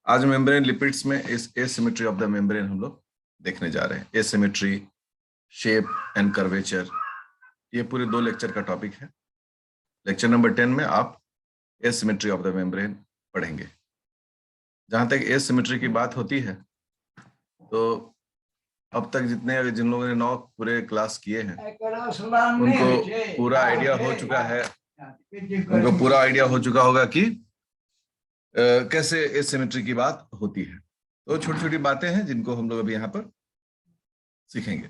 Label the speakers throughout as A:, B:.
A: आज membrane lipids में इस एसिमेट्री ऑफ द मेम्ब्रेन हम लोग देखने जा रहे हैं। एसिमेट्री, शेप एंड कर्वेचर, ये पूरे 2 लेक्चर का टॉपिक है। लेक्चर नंबर 10 में आप एसिमेट्री ऑफ द मेम्ब्रेन पढ़ेंगे। जहां तक एसिमेट्री की बात होती है तो अब तक जिन लोगों ने 9 पूरे क्लास किए हैं उनको पूरा आइडिया हो चुका है, उनको पूरा आइडिया हो चुका होगा कि कैसे एसिमेट्री की बात होती है। तो छोटी छोटी बातें हैं जिनको हम लोग अभी यहाँ पर सीखेंगे।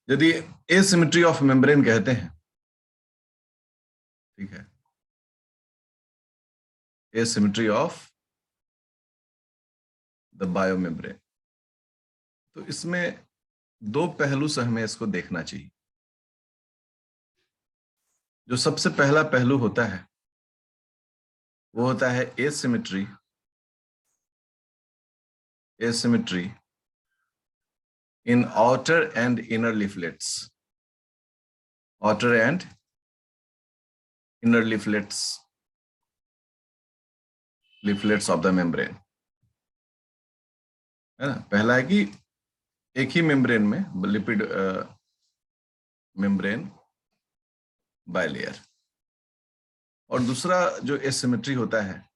A: यदि एसिमेट्री ऑफ मेम्ब्रेन कहते हैं, ठीक है, एसिमेट्री ऑफ द बायोमेम्ब्रेन, तो इसमें 2 पहलू से हमें इसको देखना चाहिए। जो सबसे पहला पहलू होता है वो होता है asymmetry in outer and inner leaflets, outer and inner leaflets of the membrane, है ना। पहला है कि एक ही मेम्ब्रेन में लिपिड मेम्ब्रेन बाइलेयर, और दूसरा जो एसिमेट्री होता है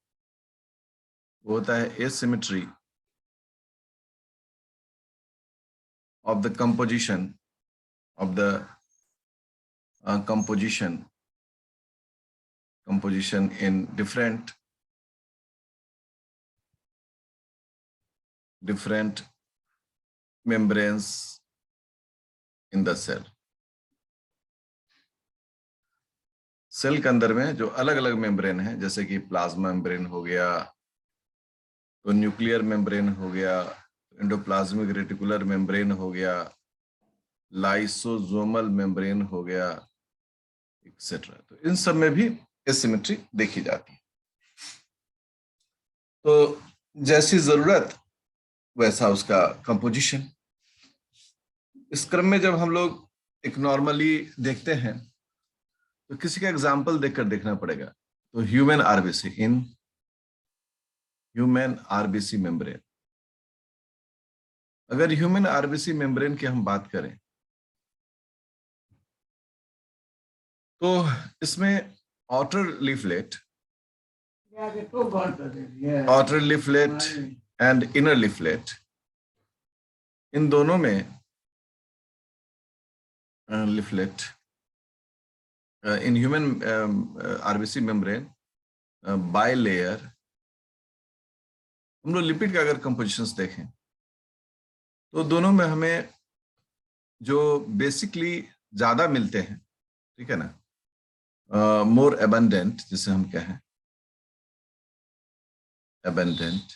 A: वो होता है asymmetry of the composition of the composition in different membranes in the cell। Cell के अंदर में जो अलग अलग मेम्ब्रेन है, जैसे कि प्लाज्मा मेम्ब्रेन हो गया, तो न्यूक्लियर मेम्ब्रेन हो गया, एंडोप्लाज्मिक रेटिकुलर मेम्ब्रेन हो गया, लाइसोसोमल मेम्ब्रेन हो गया, एक्सेट्रा। तो इन सब में भी एसिमेट्री देखी जाती है। तो जैसी जरूरत वैसा उसका कंपोजिशन। इस क्रम में जब हम लोग एक नॉर्मली देखते हैं तो किसी का एग्जाम्पल देखकर देखना पड़ेगा। तो human RBC, in human RBC membrane, अगर ह्यूमन आरबीसी मेम्ब्रेन की हम बात करें तो इसमें outer leaflet and inner leaflet, इन दोनों में leaflet in human RBC membrane bilayer, हम लोग लिपिड का अगर कंपोजिशंस देखें तो दोनों में हमें जो बेसिकली ज्यादा मिलते हैं, ठीक है ना, मोर एबंडेंट, जिसे हम कहें एबंडेंट,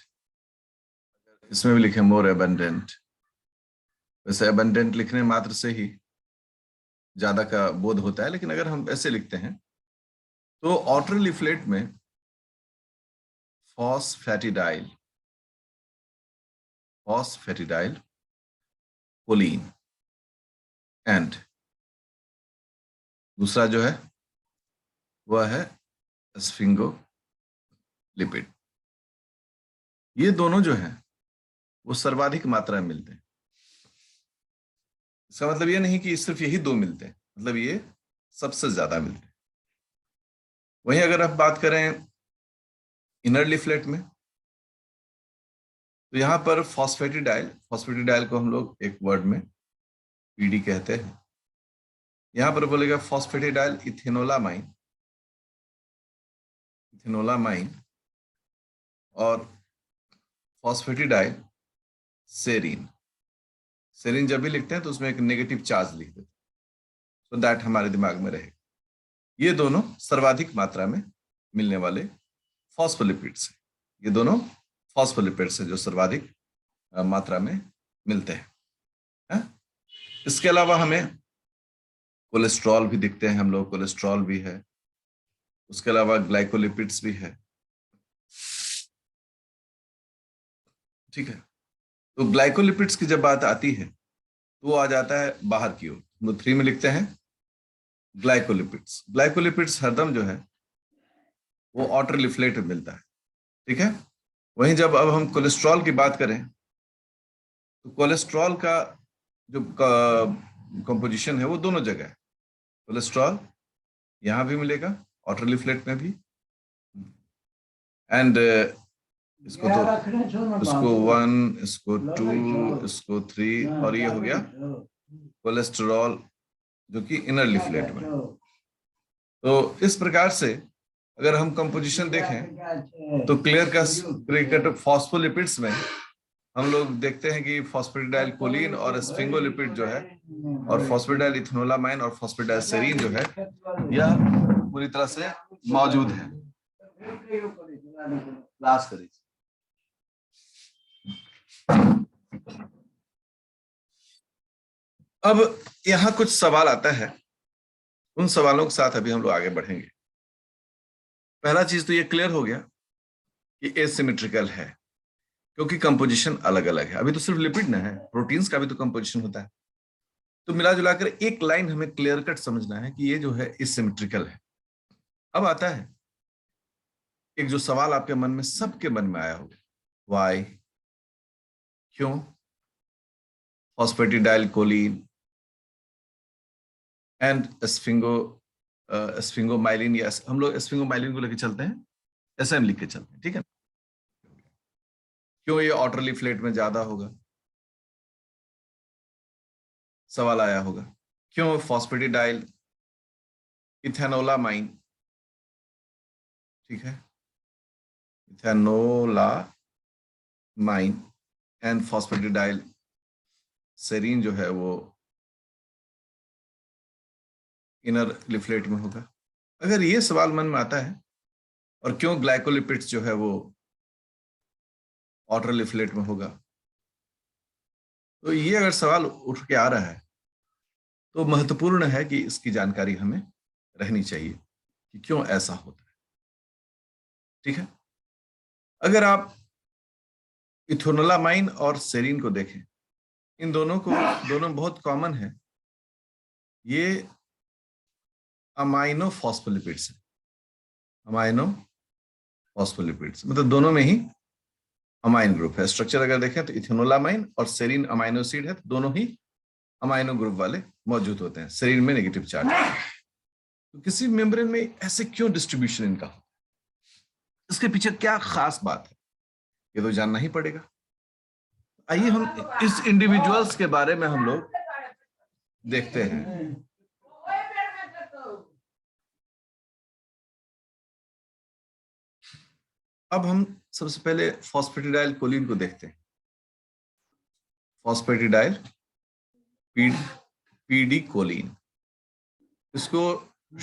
A: इसमें भी लिखें मोर एबंडेंट। वैसे एबंडेंट लिखने मात्र से ही ज्यादा का बोध होता है, लेकिन अगर हम ऐसे लिखते हैं तो आउटर लीफलेट में फॉस्फेटिडाइल कोलिन, एंड दूसरा जो है वह है स्फिंगोलिपिड। ये दोनों जो हैं वो सर्वाधिक मात्रा में मिलते हैं। इसका मतलब ये नहीं कि सिर्फ यही 2 मिलते हैं, मतलब ये सबसे ज्यादा मिलते हैं। वहीं अगर आप बात करें इनर लीफलेट में तो यहां पर फॉस्फेटिडाइल को हम लोग एक वर्ड में पीडी कहते हैं। यहां पर बोलेगा फॉस्फेटिडाइल इथेनोलामाइन और फॉस्फेटिडाइल सेरीन जब भी लिखते हैं तो उसमें एक नेगेटिव चार्ज लिख देते हैं, तो दैट हमारे दिमाग में रहेगा। ये दोनों सर्वाधिक मात्रा में मिलने वाले फॉस्फोलिपिड्स हैं। ये दोनों फॉस्फोलिपिड्स हैं जो सर्वाधिक मात्रा में मिलते हैं। इसके अलावा हमें कोलेस्ट्रॉल भी दिखते हैं, हम लोग कोलेस्ट्रॉल भी है, उसके अलावा ग्लाइकोलिपिड्स भी है, ठीक है। तो ग्लाइकोलिपिड्स की जब बात आती है तो वो आ जाता है बाहर की ओर। हम लोग 3 में लिखते हैं ग्लाइकोलिपिड्स हरदम जो है वो आउटर लीफलेट में मिलता है, ठीक है। वहीं जब अब हम कोलेस्ट्रॉल की बात करें तो कोलेस्ट्रॉल का जो कंपोजिशन है वो दोनों जगह है। कोलेस्ट्रॉल यहां भी मिलेगा, ऑटर लीफलेट में भी, एंड इसको तो इसको 1, इसको 2, इसको 3, और ये हो गया कोलेस्ट्रॉल जो कि इनर लीफलेट में। तो इस प्रकार से अगर हम कंपोजिशन देखें तो क्लियर कट फॉस्फोलिपिड्स में हम लोग देखते हैं कि फॉस्फेटिडाइल कोलिन और स्फिंगोलिपिड जो है, और फॉस्फेटिडाइल इथेनोलामाइन और फॉस्फेटिडाइल सेरीन जो है, यह पूरी तरह से मौजूद है। क्लास करिए। अब यहां कुछ सवाल आता है, उन सवालों के साथ अभी हम लोग आगे बढ़ेंगे। पहला चीज तो ये क्लियर हो गया कि एसिमेट्रिकल है क्योंकि कंपोजिशन अलग अलग है। अभी तो सिर्फ लिपिड ना है, प्रोटीन्स का भी तो कंपोजिशन होता है। तो मिला जुलाकर एक लाइन हमें क्लियर कट समझना है कि ये जो है एसिमेट्रिकल है। अब आता है एक जो सवाल आपके मन में, सबके मन में आया होगा, वाई, क्यों फॉस्फेटिडाइल कोलिन एंड स्फिंगोमाइलिन, या हम लोग स्फिंगोमाइलिन को लेकर चलते हैं, SM लिख के चलते हैं, ठीक है। क्यों ये ऑटर लीफलेट में ज्यादा होगा, सवाल आया होगा। क्यों फॉस्फेटिडाइल इथेनोलामाइन, ठीक है, इथेनोलामाइन एंड फॉस्फेटिडाइल सेरीन जो है वो इनर लिफलेट में होगा। अगर ये सवाल मन में आता है, और क्यों ग्लाइकोलिपिड्स जो है वो ऑटर लिफलेट में होगा, तो ये अगर सवाल उठ के आ रहा है तो महत्वपूर्ण है कि इसकी जानकारी हमें रहनी चाहिए कि क्यों ऐसा होता है, ठीक है। अगर आप इथेनोलामाइन और सेरीन को देखें, इन दोनों बहुत कॉमन है, ये अमाइनो फॉस्फोलिपिड्स है। अमाइनो फॉस्फोलिपिड्स मतलब दोनों में ही अमाइन ग्रुप है। स्ट्रक्चर अगर देखें तो इथेनोलामाइन और सेरीन अमाइनो एसिड है, तो दोनों ही अमाइनो ग्रुप वाले मौजूद होते हैं। सेरीन में नेगेटिव चार्ज है। तो किसी मेम्ब्रेन में ऐसे क्यों डिस्ट्रीब्यूशन इनका होता है, इसके पीछे क्या खास बात है, ये तो जानना ही पड़ेगा। आइए हम इस इंडिविजुअल्स के बारे में हम लोग देखते हैं। अब हम सबसे पहले फॉस्फेटिडाइल कोलिन को देखते हैं। फॉस्फेटिडाइल पीडी कोलिन, इसको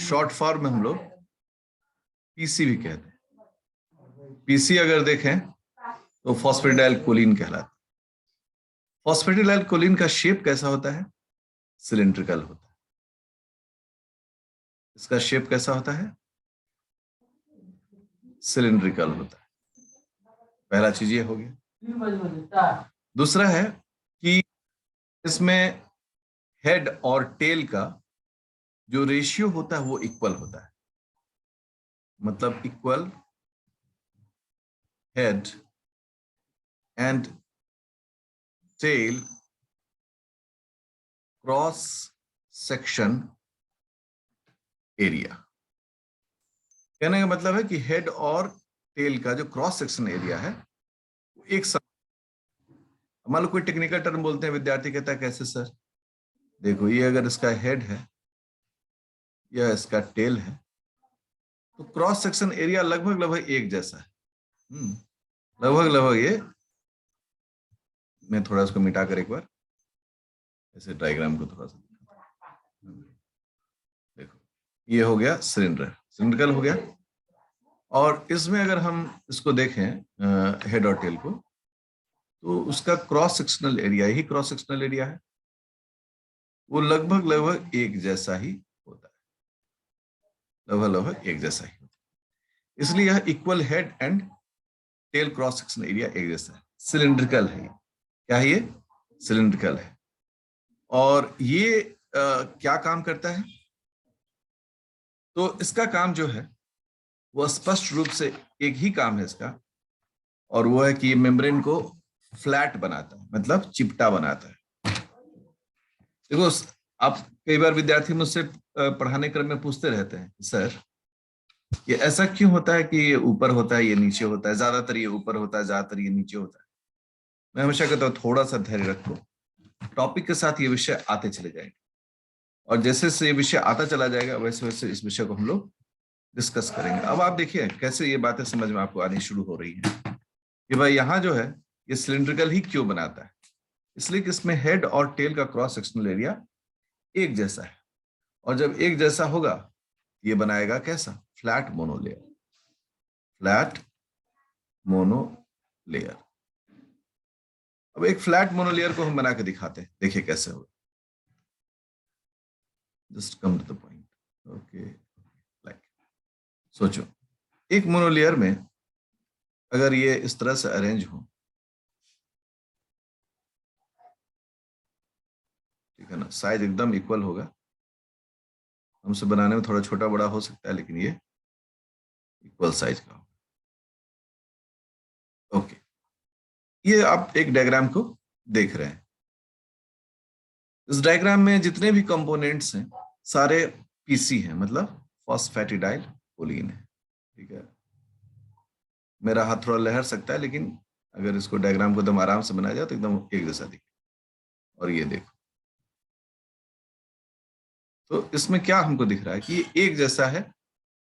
A: शॉर्ट फॉर्म में हम लोग पीसी भी कहते हैं। पीसी अगर देखें तो फॉस्फेटिडाइल कोलिन कहलाता है। फॉस्फेटिडाइल कोलिन का शेप कैसा होता है, सिलिंड्रिकल होता है। इसका शेप कैसा होता है, सिलिंड्रिकल होता है। पहला चीज ये हो गया। दूसरा है कि इसमें हेड और टेल का जो रेशियो होता है वो इक्वल होता है, मतलब equal head and tail cross section area. कहने का मतलब है कि हेड और टेल का जो क्रॉस सेक्शन एरिया है वो एक समान। मान लो कोई टेक्निकल टर्म बोलते हैं, विद्यार्थी कहता है कैसे सर, देखो ये अगर इसका हेड है या इसका टेल है तो क्रॉस सेक्शन एरिया लगभग एक जैसा है। लगभग ये, मैं थोड़ा उसको मिटा कर एक बार ऐसे डायग्राम को थोड़ा सा देखो, ये हो गया सिलिंड्रिकल हो गया। और इसमें अगर हम इसको देखें हेड और टेल को, तो उसका क्रॉस सेक्शनल एरिया, यही क्रॉस सेक्शनल एरिया है, वो लगभग एक जैसा ही होता है। लगभग एक जैसा ही होता है, इसलिए यह equal head and tail cross section area एक जैसा है, सिलिंड्रिकल है। क्या है ये, सिलिंड्रिकल है। और ये क्या काम करता है, तो इसका काम जो है वो स्पष्ट रूप से एक ही काम है इसका, और वो है कि ये मेम्ब्रेन को फ्लैट बनाता है, मतलब चिपटा बनाता है। देखो, आप कई बार विद्यार्थी मुझसे पढ़ाने क्रम में पूछते रहते हैं, सर ये ऐसा क्यों होता है कि ये ऊपर होता है, ये नीचे होता है, ज्यादातर ये ऊपर होता है, ज्यादातर ये नीचे होता है। मैं हमेशा कहता हूँ थोड़ा सा धैर्य रखो, टॉपिक के साथ ये विषय आते चले जाएंगे, और जैसे से ये विषय आता चला जाएगा वैसे वैसे इस विषय को हम लोग डिस्कस करेंगे। अब आप देखिए कैसे ये बातें समझ में आपको आनी शुरू हो रही है कि भाई यहाँ जो है ये सिलिंड्रिकल ही क्यों बनाता है। इसलिए कि इसमें हेड और टेल का क्रॉस सेक्शनल एरिया एक जैसा है, और जब एक जैसा होगा ये बनाएगा कैसा, फ्लैट मोनोलेयर। Flat monolayer. अब एक फ्लैट मोनोलेयर को हम बना के दिखाते हैं, देखिए कैसे होगा। Just come to the point. Okay, like सोचो एक मोनोलेयर में अगर ये इस तरह से अरेंज हो, ठीक है ना, साइज एकदम इक्वल होगा। हमसे बनाने में थोड़ा छोटा बड़ा हो सकता है, लेकिन ये इक्वल साइज का होगा। ओके, ये आप एक डायग्राम को देख रहे हैं। इस डायग्राम में जितने भी कंपोनेंट्स हैं सारे पीसी हैं, मतलब फॉस्फेटिडाइल कोलिन है। ठीक है, मेरा हाथ थोड़ा लहर सकता है, लेकिन अगर इसको डायग्राम को एकदम आराम से बनाया जाए तो एकदम एक जैसा दिखे। और ये देखो, तो इसमें क्या हमको दिख रहा है कि ये एक जैसा है,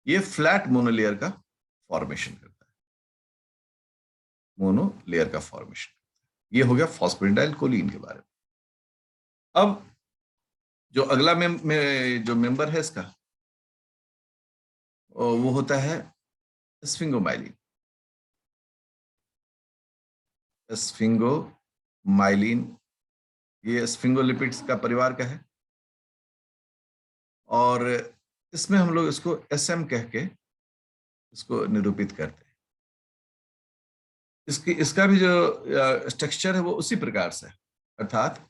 A: ये फ्लैट मोनोलेयर का फॉर्मेशन करता है। मोनोलेयर का फॉर्मेशन, ये हो गया फॉस्फेटिडाइल कोलिन के बारे में। अब जो अगला जो मेंबर है इसका, वो होता है स्फिंगोमाइलिन। स्फिंगोमाइलिन ये स्फिंगोलिपिड्स का परिवार का है, और इसमें हम लोग इसको एसएम कह के इसको निरूपित करते हैं। इसका भी जो स्ट्रक्चर है वो उसी प्रकार से है, अर्थात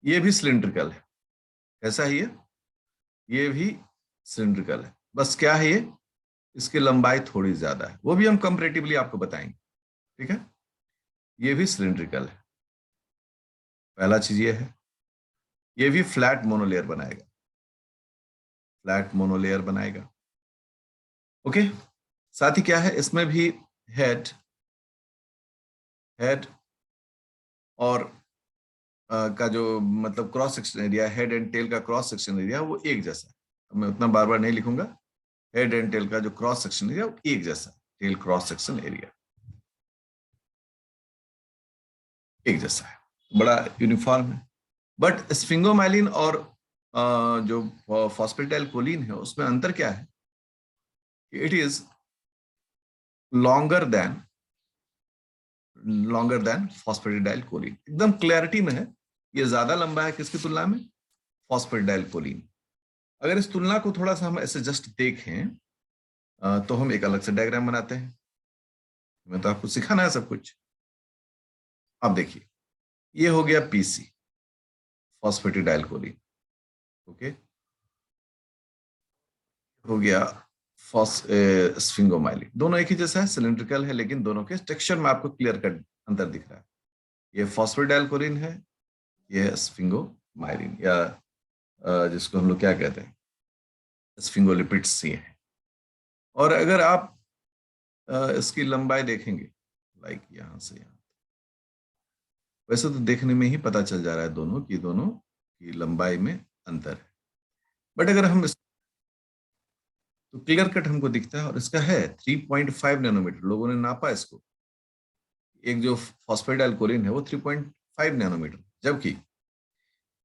A: ये भी सिलिंड्रिकल है। कैसा है ये भी सिलिंड्रिकल है, बस क्या है ये, इसकी लंबाई थोड़ी ज्यादा है, वो भी हम कंपैरेटिवली आपको बताएंगे। ठीक है, ये भी सिलिंड्रिकल है, पहला चीज ये है। ये भी फ्लैट मोनोलेयर बनाएगा, फ्लैट मोनोलेयर बनाएगा। ओके, साथ ही क्या है, इसमें भी हेड हेड और का जो मतलब cross section area, head and tail का क्रॉस सेक्शन एरिया वो एक जैसा है। मैं उतना बार बार नहीं लिखूंगा, हेड एंड टेल का जो क्रॉस सेक्शन एरिया वो एक जैसा, टेल क्रॉस सेक्शन एरिया एक जैसा है, बड़ा यूनिफॉर्म है। बट स्फिंगोमाइलिन और जो फॉस्फेटाइल कोलिन है उसमें अंतर क्या है, it is longer than phosphatidyl choline. एकदम क्लैरिटी में है, ये ज्यादा लंबा है किसकी तुलना में, फॉस्फेटाइल कोलिन। अगर इस तुलना को थोड़ा सा हम ऐसे जस्ट देखें तो हम एक अलग से डायग्राम बनाते हैं। मैं तो आपको सिखाना है सब कुछ। अब देखिए, ये हो गया पीसी, फॉस्फेटिडाइल कोलिन। ओके, हो गया स्फिंगोमाइलिन। दोनों एक ही जैसा है, सिलिंड्रिकल है, लेकिन दोनों के स्ट्रक्चर में आपको क्लियर कट अंतर दिख रहा है। ये फॉस्फेटिडाइल कोलिन है, ये स्फिंगोमाइलिन, या जिसको हम लोग क्या कहते हैं, स्फिंगोलिपिड्स ये है। और अगर आप इसकी लंबाई देखेंगे, लाइक यहां से यहां, वैसे तो देखने में ही पता चल जा रहा है दोनों की लंबाई में अंतर है। बट अगर हम तो क्लियर कट हमको दिखता है, और इसका है 3.5 नैनोमीटर, लोगों ने नापा इसको। एक जो फॉस्फेटाइल कोलिन है वो 3.5 नैनोमीटर, जबकि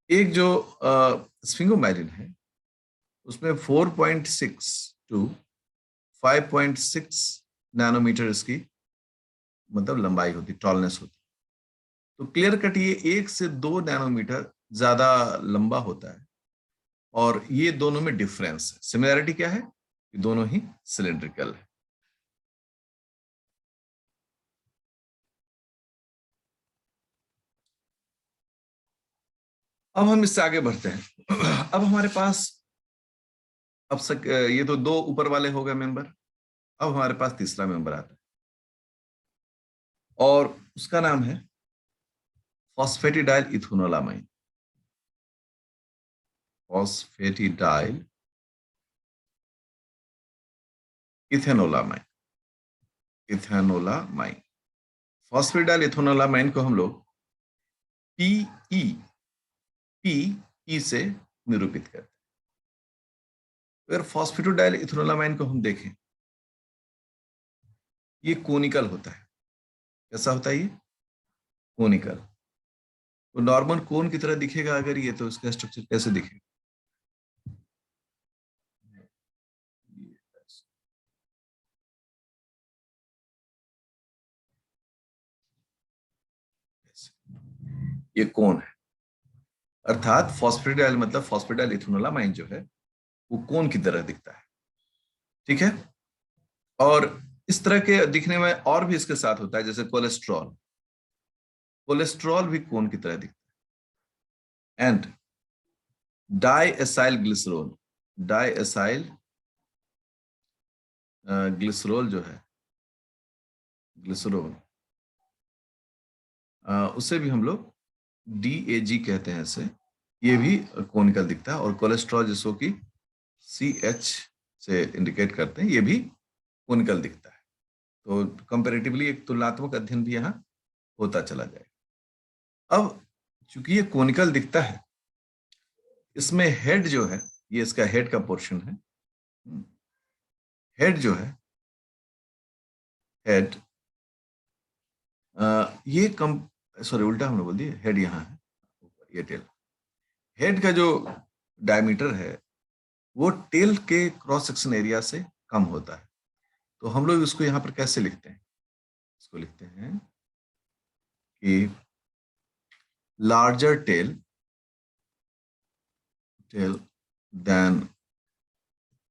A: एक जो स्फिंगोमाइलिन है उसमें 4.6 टू 5.6 नैनोमीटर इसकी मतलब लंबाई होती, टॉलनेस होती। तो क्लियर कट ये 1 से 2 नैनोमीटर ज्यादा लंबा होता है, और ये दोनों में डिफरेंस है। सिमिलैरिटी क्या है, ये दोनों ही सिलिंड्रिकल है। अब हम इससे आगे बढ़ते हैं। अब हमारे पास ये तो दो ऊपर वाले हो गए मेंबर। अब हमारे पास तीसरा मेंबर आता है। और उसका नाम है फॉस्फेटिडाइल इथेनोलामाइन। फॉस्फेटिडाइल इथेनोलामाइन, इथेनोलामाइन। फॉस्फेटिडाइल इथेनोलामाइन को हम लोग पीई, पीई से निरूपित करते हैं। अगर फॉस्फेटिडाइल इथेनोलामाइन को हम देखें, ये कोनिकल होता है। कैसा होता है ये? कोनिकल। तो नॉर्मल कोन की तरह दिखेगा अगर ये, तो इसका स्ट्रक्चर कैसे दिखेगा? ये कोन है, अर्थात फॉस्फेटिडाइल मतलब फॉस्फेटिडाइल इथेनोलामाइन जो है वो कोन की तरह दिखता है। ठीक है। और इस तरह के दिखने में और भी इसके साथ होता है, जैसे कोलेस्ट्रॉल। कोलेस्ट्रॉल भी कोन की तरह दिखता है। एंड डाईएसाइल ग्लिसरॉल, डाईएसाइल ग्लिसरॉल जो है, ग्लिसरॉल, उसे भी हम लोग DAG कहते हैं इसे। ये भी कोनिकल दिखता है। और कोलेस्ट्रॉल जिसको कि CH से इंडिकेट करते हैं, ये भी कोनिकल दिखता है। तो कंपैरेटिवली एक तुलनात्मक अध्ययन भी यहाँ होता चला जाएगा। अब चूंकि ये कोनिकल दिखता है, इसमें हेड जो है, ये इसका हेड का पोर्शन है। हेड जो है, हेड, ये कम, सॉरी उल्टा हमने बोल दिया, हेड यहाँ है, ये टेल। हेड का जो डायमीटर है वो टेल के क्रॉस सेक्शन एरिया से कम होता है। तो हम लोग इसको यहाँ पर कैसे लिखते हैं? इसको लिखते हैं कि larger tail than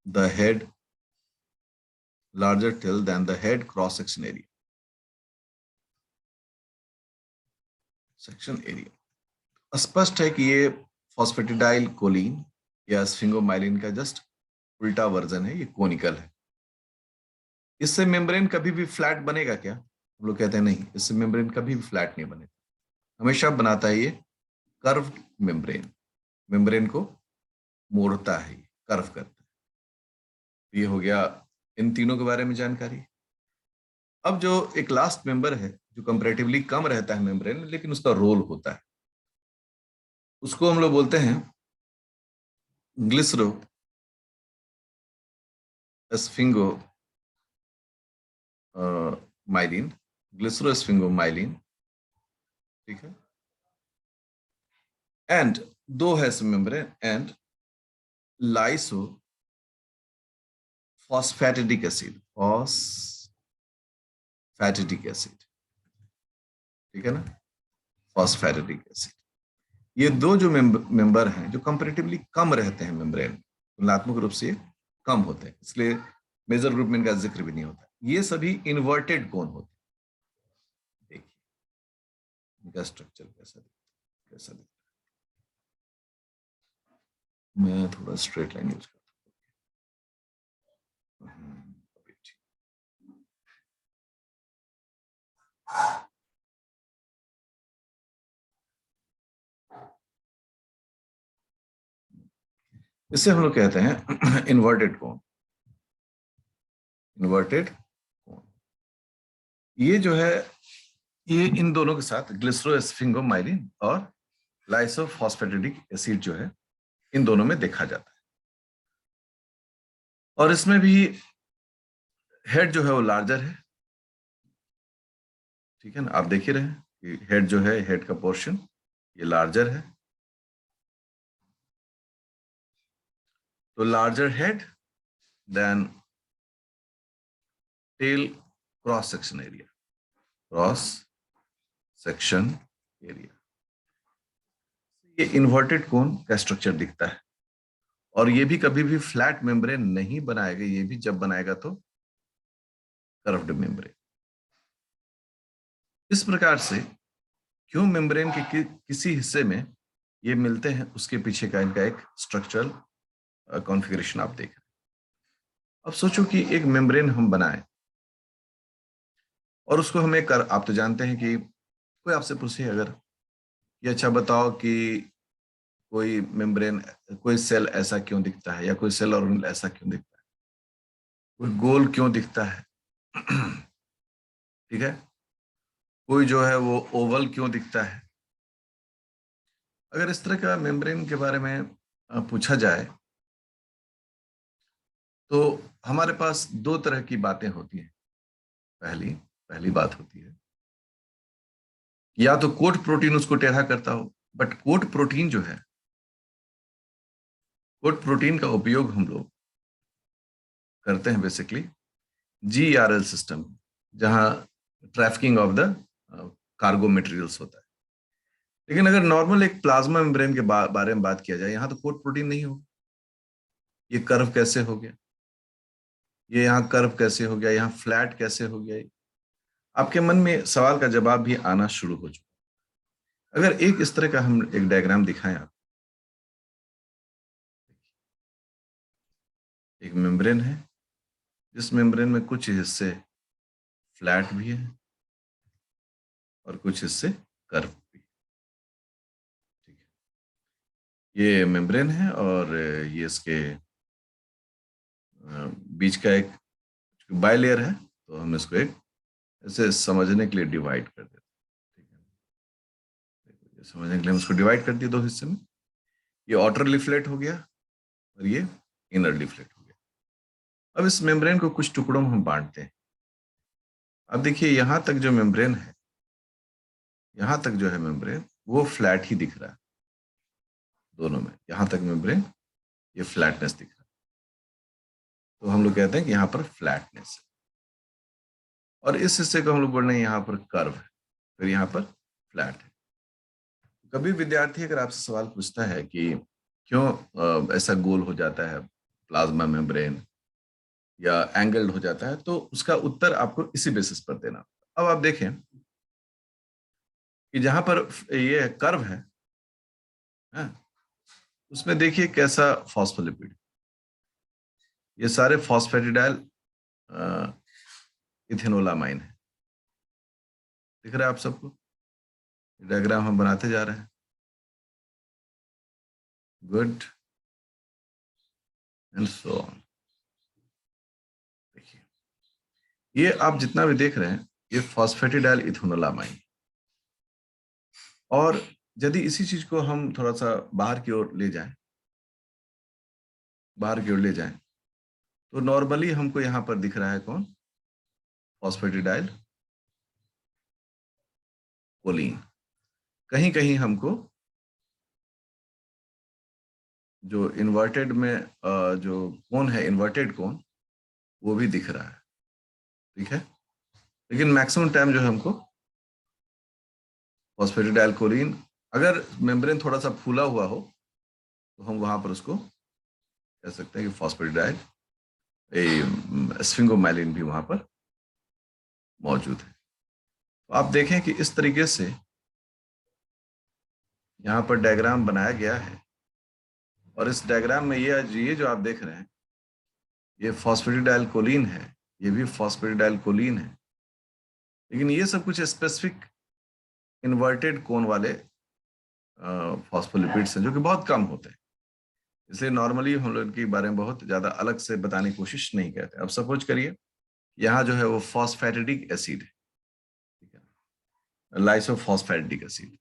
A: the head, larger tail than the head cross section area, section area. स्पष्ट है कि ये फॉस्फेटिडाइल कोलिन या स्फिंगोमाइलिन का जस्ट उल्टा वर्जन है, ये कोनिकल है। इससे मेम्ब्रेन कभी भी फ्लैट बनेगा क्या? हम लोग कहते हैं नहीं, इससे मेम्ब्रेन कभी भी फ्लैट नहीं बनेगा, हमेशा बनाता है ये कर्व्ड मेम्ब्रेन। मेम्ब्रेन को मोड़ता है, कर्व करता है। ये हो गया इन तीनों के बारे में जानकारी। अब जो एक लास्ट मेंबर है जो कंपैरेटिवली कम रहता है मेम्ब्रेन में, लेकिन उसका रोल होता है, उसको हम लोग बोलते हैं glycero sphingomyelin, glycero sphingomyelin. ठीक है। एंड दो है membrane, and lysophosphatidic acid, phosphatidic acid. ठीक है ना, फॉस्फैटिडिक एसिड। ये दो जो मेंबर हैं जो कंपैरेटिवली कम रहते हैं मेम्ब्रेन, तुलनात्मक रूप से कम होते हैं, इसलिए मेजर ग्रुप में इनका जिक्र भी नहीं होता। ये सभी इन्वर्टेड कोन होते हैं। देखिए इनका स्ट्रक्चर कैसा दिखता है। मैं थोड़ा स्ट्रेट लाइन यूज करता हूँ। इसे हम लोग कहते हैं इन्वर्टेड कोन, इन्वर्टेड कोन। ये जो है, ये इन दोनों के साथ ग्लिसरोस्फिंगोमाइलिन और लाइसोफॉस्फेटिडिक एसिड जो है, इन दोनों में देखा जाता है। और इसमें भी हेड जो है वो लार्जर है। ठीक है ना, आप देख ही रहे हैं कि हेड जो है, हेड का पोर्शन ये लार्जर है। तो larger head than tail cross section area, cross section area. ये इन्वर्टेड कोन का स्ट्रक्चर दिखता है। और ये भी कभी भी फ्लैट मेम्ब्रेन नहीं बनाएगा, ये भी जब बनाएगा तो कर्व्ड मेम्ब्रेन। इस प्रकार से क्यों मेम्ब्रेन के किसी हिस्से में ये मिलते हैं, उसके पीछे का इनका एक स्ट्रक्चरल कॉन्फ़िगरेशन आप देख रहे हैं। अब सोचो कि एक मेम्ब्रेन हम बनाएं, और उसको हमें कर, आप तो जानते हैं कि कोई आपसे पूछे अगर ये अच्छा बताओ कि कोई मेम्ब्रेन, कोई सेल ऐसा क्यों दिखता है, या कोई सेल ऑर्गेनेल ऐसा क्यों दिखता है, कोई गोल क्यों दिखता है ठीक है, कोई जो है वो ओवल क्यों दिखता है। अगर इस तरह का मेम्ब्रेन के बारे में पूछा जाए तो हमारे पास दो तरह की बातें होती हैं। पहली पहली बात होती है, या तो कोट प्रोटीन उसको टेढ़ा करता हो, बट कोट प्रोटीन जो है, कोट प्रोटीन का उपयोग हम लोग करते हैं बेसिकली GERL सिस्टम, जहां trafficking of the cargo materials होता है। लेकिन अगर नॉर्मल एक प्लाज्मा मेम्ब्रेन के बारे में बात किया जाए, यहां तो कोट प्रोटीन नहीं हो। ये कर्व कैसे हो गया, ये यहाँ कर्व कैसे हो गया, यहाँ फ्लैट कैसे हो गया, आपके मन में सवाल का जवाब भी आना शुरू हो चुका। अगर एक इस तरह का हम एक डायग्राम दिखाएं आप, एक मेम्ब्रेन है, जिस मेम्ब्रेन में कुछ हिस्से फ्लैट भी है और कुछ हिस्से कर्व भी। ठीक है, ये मेम्ब्रेन है और ये इसके बीच का एक बाइलेयर है, तो हम इसको एक ऐसे समझने के लिए डिवाइड कर देते हैं। ठीक है, समझने के लिए हम इसको डिवाइड कर दिए दो हिस्से में। ये आउटर लीफलेट हो गया और ये इनर लीफलेट हो गया। अब इस मेम्ब्रेन को कुछ टुकड़ों में हम बांटते हैं। अब देखिए यहां तक जो मेम्ब्रेन है, यहां तक जो है मेम्ब्रेन वो फ्लैट ही दिख रहा है दोनों में। यहां तक मेम्ब्रेन ये फ्लैटनेस दिख रहा है, तो हम लोग कहते हैं कि यहाँ पर फ्लैटनेस है। और इस हिस्से को हम लोग बोल रहे हैं यहाँ पर कर्व है, फिर यहाँ पर फ्लैट है। कभी विद्यार्थी अगर आपसे सवाल पूछता है कि क्यों ऐसा गोल हो जाता है प्लाज्मा मेम्ब्रेन या एंगल्ड हो जाता है, तो उसका उत्तर आपको इसी बेसिस पर देना। अब आप देखें कि जहां पर ये कर्व है, उसमें देखिए कैसा फॉस्फोलिपिड, ये सारे फॉस्फेटिडाइल इथेनोलामाइन है। दिख रहा है आप सबको, डायग्राम हम बनाते जा रहे हैं। Good and so on. देखिए ये आप जितना भी देख रहे हैं ये फॉस्फेटिडाइल इथेनोलामाइन। और यदि इसी चीज को हम थोड़ा सा बाहर की ओर ले जाएं, बाहर की ओर ले जाएं, तो नॉर्मली हमको यहां पर दिख रहा है कौन, फॉस्फेटिडाइल कोलीन। कहीं कहीं हमको जो इन्वर्टेड में जो कोन है, इन्वर्टेड कोन, वो भी दिख रहा है। ठीक है, लेकिन मैक्सिमम टाइम जो है हमको फॉस्फेटिडाइल कोलीन, अगर मेम्ब्रेन थोड़ा सा फूला हुआ हो तो हम वहां पर उसको कह सकते हैं कि फॉस्फेटिडाइल स्फिंगोमाइलिन भी वहां पर मौजूद है। तो आप देखें कि इस तरीके से यहाँ पर डायग्राम बनाया गया है, और इस डायग्राम में ये जो आप देख रहे हैं ये फॉस्फेटिडाइल कोलीन है, ये भी फॉस्फेटिडाइल कोलीन है। लेकिन ये सब कुछ स्पेसिफिक इन्वर्टेड कोन वाले फॉस्फोलिपिड्स हैं जो कि बहुत कम होते हैं, इसलिए नॉर्मली हम लोग इनके बारे में बहुत ज्यादा अलग से बताने की कोशिश नहीं करते। अब सपोज करिए यहाँ जो है वो फॉस्फेटिडिक एसिड है, ठीक है, लाइसोफॉस्फेटिडिक एसिड,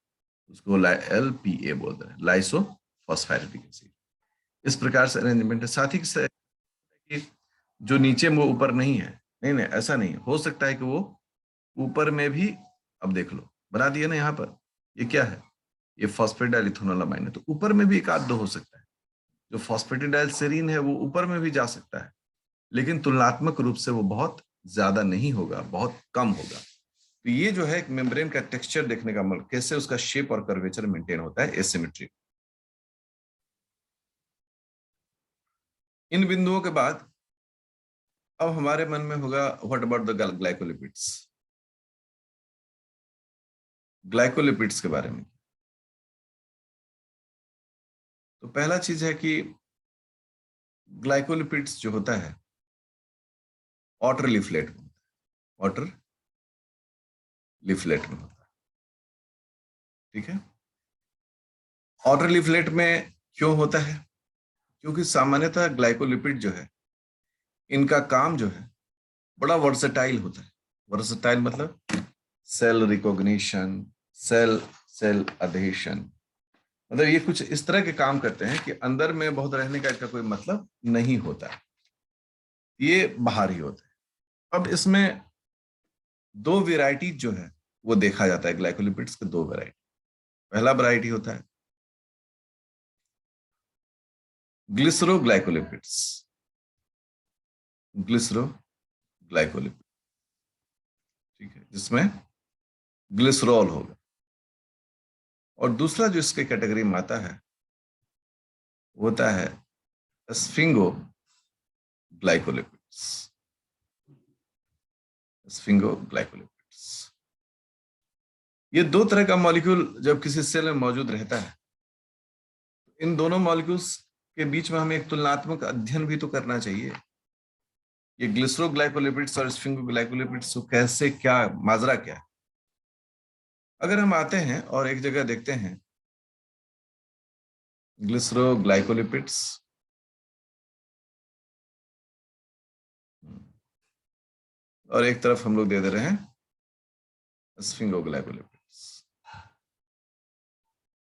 A: उसको LPA बोलते हैं, लाइसोफॉस्फेटिडिक एसिड। इस प्रकार से अरेंजमेंट है। साथ ही से कि जो नीचे में वो ऊपर नहीं है, नहीं नहीं ऐसा नहीं हो सकता है कि वो ऊपर में भी, अब देख लो बना दिया ना यहाँ पर, ये क्या है, ये फॉस्फेटिडाइल इथेनोलामाइन है, तो ऊपर में भी एक आध दो हो सकता है। जो फॉस्फेटिडाइल सेरीन है वो ऊपर में भी जा सकता है, लेकिन तुलनात्मक रूप से वो बहुत ज्यादा नहीं होगा, बहुत कम होगा। तो ये जो है एक मेम्ब्रेन का टेक्सचर देखने का मतलब कैसे उसका शेप और कर्वेचर मेंटेन होता है, एसिमेट्री। इन बिंदुओं के बाद अब हमारे मन में होगा what about the glycolipids, glycolipids के बारे में। तो पहला चीज है कि ग्लाइकोलिपिड्स जो होता है वाटर लीफलेट, वाटर लीफलेट में होता है। ठीक है, आउटर लीफलेट में क्यों होता है? क्योंकि सामान्यतः ग्लाइकोलिपिड जो है, इनका काम जो है बड़ा वर्सेटाइल होता है। वर्सेटाइल मतलब सेल रिकॉग्निशन, सेल सेल अधेशन, मतलब ये कुछ इस तरह के काम करते हैं कि अंदर में बहुत रहने का इसका कोई मतलब नहीं होता है, ये बाहर ही होता है। अब इसमें दो वेराइटी जो है वो देखा जाता है ग्लाइकोलिपिड्स के, दो वेराइटी। पहला वेराइटी होता है ग्लिसरोग्लाइकोलिपिड्स, ग्लिसरोग्लाइकोलिपिड, ठीक है, जिसमें ग्लिसरॉल होगा। और दूसरा जो इसके कैटेगरी में आता है वो होता है स्फिंगोग्लाइकोलिपिड्स, स्फिंगोग्लाइकोलिपिड्स। ये दो तरह का मॉलिक्यूल जब किसी सेल में मौजूद रहता है, इन दोनों मॉलिक्यूल्स के बीच में हमें एक तुलनात्मक अध्ययन भी तो करना चाहिए। ये ग्लिसरोग्लाइकोलिपिड्स और स्फिंगोग्लाइकोलिपिड्स कैसे, क्या माजरा क्या है। अगर हम आते हैं और एक जगह देखते हैं ग्लिसरोग्लाइकोलिपिड्स और एक तरफ हम लोग दे रहे हैं स्फिंगोग्लाइकोलिपिड्स,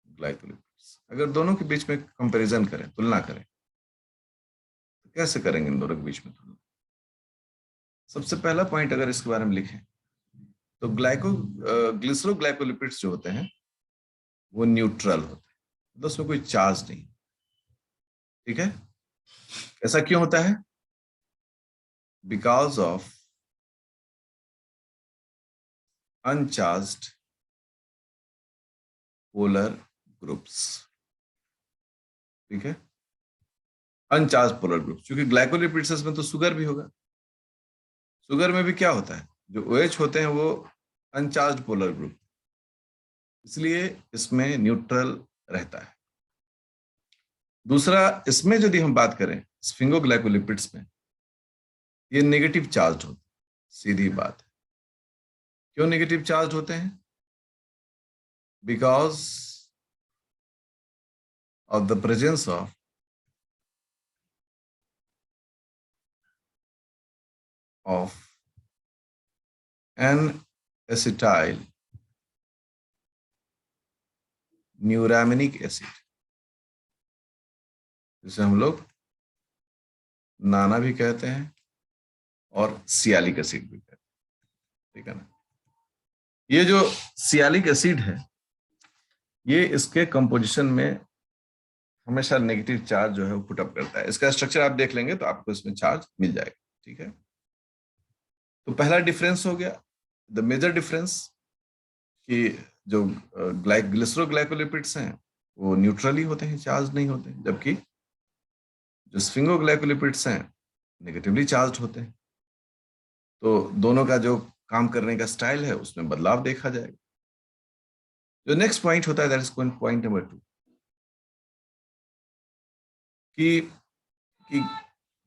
A: ग्लाइकोलिपिड्स। अगर दोनों के बीच में कंपैरिजन करें, तुलना करें, तो कैसे करेंगे इन दोनों के बीच में तुलना? सबसे पहला पॉइंट अगर इसके बारे में लिखें तो ग्लिसरोग्लाइकोलिपिड्स जो होते हैं वो न्यूट्रल होते हैं, तो उसमें कोई चार्ज नहीं। ठीक है, ऐसा क्यों होता है? Because of uncharged polar groups. ठीक है, अनचार्ज पोलर ग्रुप, क्योंकि ग्लाइकोलिपिड्स में तो शुगर भी होगा। शुगर में भी क्या होता है, जो OH होते हैं वो अनचार्ज पोलर ग्रुप, इसलिए इसमें न्यूट्रल रहता है। दूसरा, इसमें यदि हम बात करें स्फिंगोग्लाइकोलिपिड्स में, ये नेगेटिव चार्ज होते हैं, सीधी बात है। क्यों नेगेटिव चार्ज होते हैं? Because of the presence of N acetyl neuraminic acid, जिसे हम लोग नाना भी कहते हैं और सियालिक एसिड भी कहते हैं। ठीक है ना, ये जो सियालिक एसिड है, ये इसके कंपोजिशन में हमेशा नेगेटिव चार्ज जो है वो पुट अप करता है। इसका स्ट्रक्चर आप देख लेंगे तो आपको इसमें चार्ज मिल जाएगा। ठीक है, तो पहला डिफरेंस हो गया, द मेजर डिफरेंस, कि जो ग्लिसरोग्लाइकोलिपिड्स हैं वो न्यूट्रली होते हैं, चार्ज नहीं होते, जबकि जो स्फिंगोग्लाइकोलिपिड्स हैं नेगेटिवली चार्ज होते हैं। तो दोनों का जो काम करने का स्टाइल है उसमें बदलाव देखा जाएगा। जो नेक्स्ट पॉइंट होता है, दैट इज पॉइंट नंबर 2, कि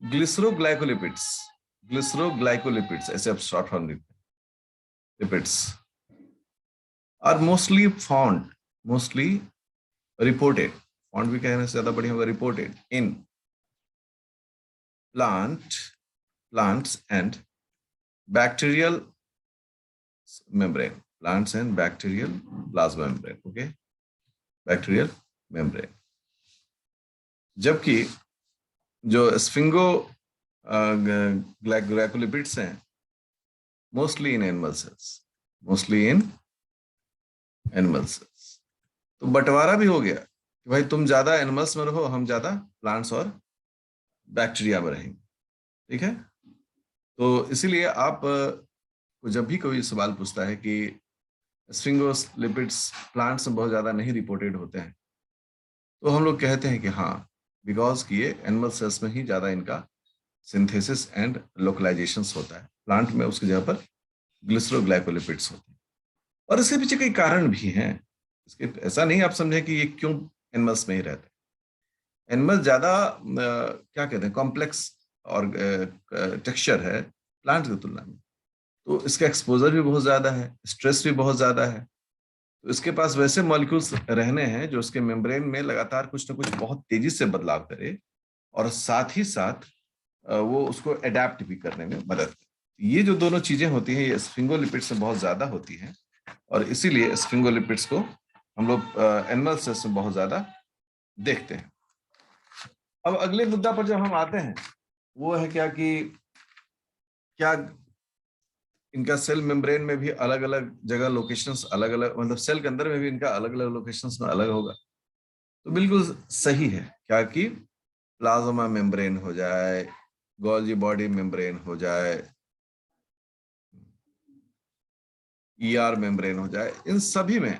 A: ग्लिसरोग्लाइकोलिपिड्स, ग्लिसरोग्लाइकोलिपिड्स ऐसे आप शॉर्ट फॉर्म लिखते हैं, lipids are mostly found, mostly reported, found भी कहने से ज्यादा बढ़िया होगा, reported in plants and bacterial membrane, plants and bacterial plasma membrane, okay, bacterial membrane। जबकि जो स्फिंगो ग्लाइकोलिपिड्स हैं mostly in animal cells, mostly in animal cells. तो बंटवारा भी हो गया कि भाई तुम ज्यादा एनिमल्स में रहो, हम ज्यादा प्लांट्स और बैक्टीरिया में रहेंगे। ठीक है, तो इसीलिए आप को जब भी कोई सवाल पूछता है कि स्फिंगोलिपिड्स प्लांट्स में बहुत ज्यादा नहीं रिपोर्टेड होते हैं, तो हम लोग कहते हैं कि हाँ, बिकॉज कि ये एनिमल सेल्स में ही ज्यादा इनका सिंथेसिस एंड लोकलाइजेशन होता है, प्लांट में उसकी जगह पर ग्लिसरोग्लाइकोलिपिड्स होते हैं। और इसके पीछे कई कारण भी हैं। इसके ऐसा नहीं आप समझें कि ये क्यों एनिमल्स में ही रहते हैं। एनिमल ज्यादा क्या कहते हैं, कॉम्प्लेक्स और टेक्सचर है प्लांट की तुलना में। तो इसका एक्सपोजर भी बहुत ज्यादा है, स्ट्रेस भी बहुत ज्यादा है। तो इसके पास वैसे मॉलिक्यूल्स रहने हैं जो उसके मेम्ब्रेन में लगातार कुछ ना कुछ बहुत तेजी से बदलाव करे, और साथ ही साथ वो उसको अडेप्ट भी करने में मदद करे। ये जो दोनों चीजें होती हैं, ये स्फिंगोलिपिड्स में बहुत ज्यादा होती हैं, और इसीलिए स्फिंगोलिपिड्स को हम लोग एनिमल सेल्स में बहुत ज्यादा देखते हैं। अब अगले मुद्दा पर जब हम आते हैं, वो है क्या कि क्या इनका सेल मेम्ब्रेन में भी अलग अलग जगह लोकेशंस अलग अलग, मतलब सेल के अंदर में भी इनका अलग अलग लोकेशंस में अलग होगा? तो बिल्कुल सही है, क्या कि प्लाज्मा मेम्ब्रेन हो जाए, गोल्जी बॉडी मेम्ब्रेन हो जाए, ईआर मेम्ब्रेन हो जाए, इन सभी में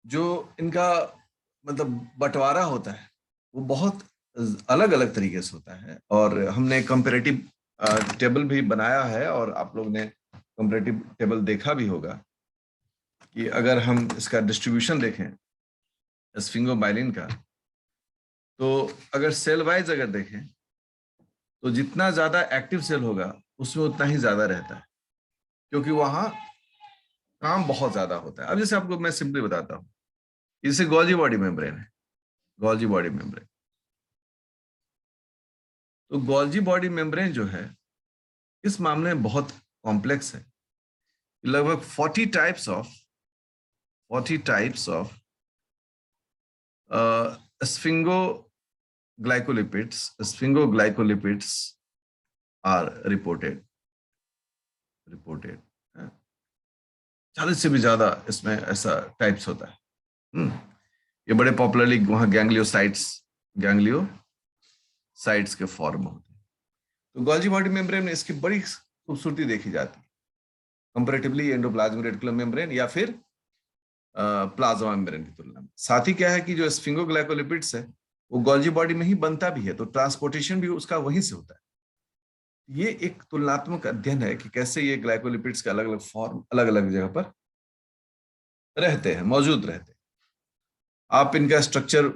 A: जो इनका मतलब बंटवारा होता है वो बहुत अलग अलग तरीके से होता है। और हमने कंपैरेटिव टेबल भी बनाया है, और आप लोग ने कंपैरेटिव टेबल देखा भी होगा कि अगर हम इसका डिस्ट्रीब्यूशन देखें स्फिंगोमाइलिन का, तो अगर सेल वाइज अगर देखें तो जितना ज्यादा एक्टिव सेल होगा उसमें उतना ही ज्यादा रहता है, क्योंकि वहां काम बहुत ज्यादा होता है। अब जैसे आपको मैं सिंपली बताता हूँ, जैसे गोल्जी बॉडी मेम्ब्रेन है, गोल्जी बॉडी मेम्ब्रेन। तो गोल्जी बॉडी मेम्ब्रेन जो है इस मामले में बहुत कॉम्प्लेक्स है। लगभग 40 types of sphingoglycolipids are reported 40 से भी ज्यादा इसमें ऐसा टाइप्स होता है। ये बड़े पॉपुलरली वहां गैंग्लियोसाइट्स के फॉर्म में होते हैं। तो गोल्जी बॉडी मेम्ब्रेन में इसकी बड़ी खूबसूरती देखी जाती है कंपैरेटिवली एंडोप्लाज्मिक रेटिकुलम मेम्ब्रेन या फिर प्लाज्मा मेम्ब्रेन की तुलना में। साथ ही क्या है कि जो स्फिंगोग्लाइकोलिपिड्स है वो गोल्जी बॉडी में ही बनता भी है, तो ट्रांसपोर्टेशन भी उसका वहीं से होता है। ये एक तुलनात्मक अध्ययन है कि कैसे ये ग्लाइकोलिपिड्स के अलग अलग फॉर्म अलग अलग जगह पर रहते हैं, मौजूद रहते हैं। आप इनका स्ट्रक्चर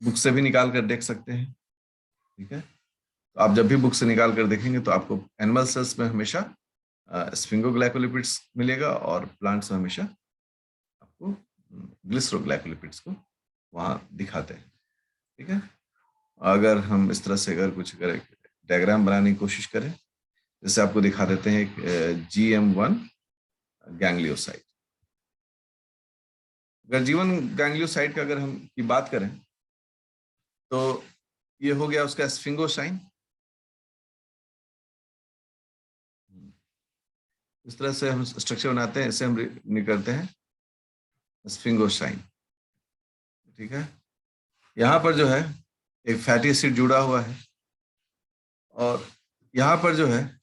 A: बुक से भी निकाल कर देख सकते हैं, ठीक है। तो आप जब भी बुक से निकाल कर देखेंगे तो आपको एनिमल सेल्स में हमेशा स्फिंगोग्लाइकोलिपिड्स मिलेगा, और प्लांट्स में हमेशा आपको ग्लिसरोग्लाइकोलिपिड्स को वहां दिखाते हैं, ठीक है। अगर हम इस तरह से अगर कुछ करें, डायग्राम बनाने की कोशिश करें, जैसे आपको दिखा देते हैं GM1 गैंग्लियोसाइट। अगर जीवन गैंग्लियोसाइट का अगर हम की बात करें तो ये हो गया उसका स्फिंगोसाइन। इस तरह से हम स्ट्रक्चर बनाते हैं, इसे हम निकलते हैं स्फिंगोसाइन, ठीक है। यहाँ पर जो है एक फैटी एसिड जुड़ा हुआ है, और यहाँ पर जो है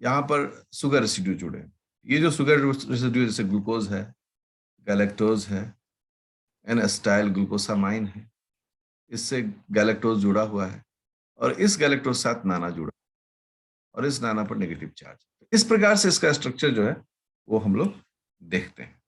A: यहाँ पर शुगर रेसिड्यू जुड़े हैं। ये जो शुगर रेसिड्यू जैसे ग्लूकोज है, गैलेक्टोज है, एन एस्टाइल ग्लूकोसामाइन है, इससे गैलेक्टोज जुड़ा हुआ है, और इस गैलेक्टोज साथ नाना जुड़ा, और इस नाना पर नेगेटिव चार्ज। इस प्रकार से इसका स्ट्रक्चर जो है वो हम लोग देखते हैं।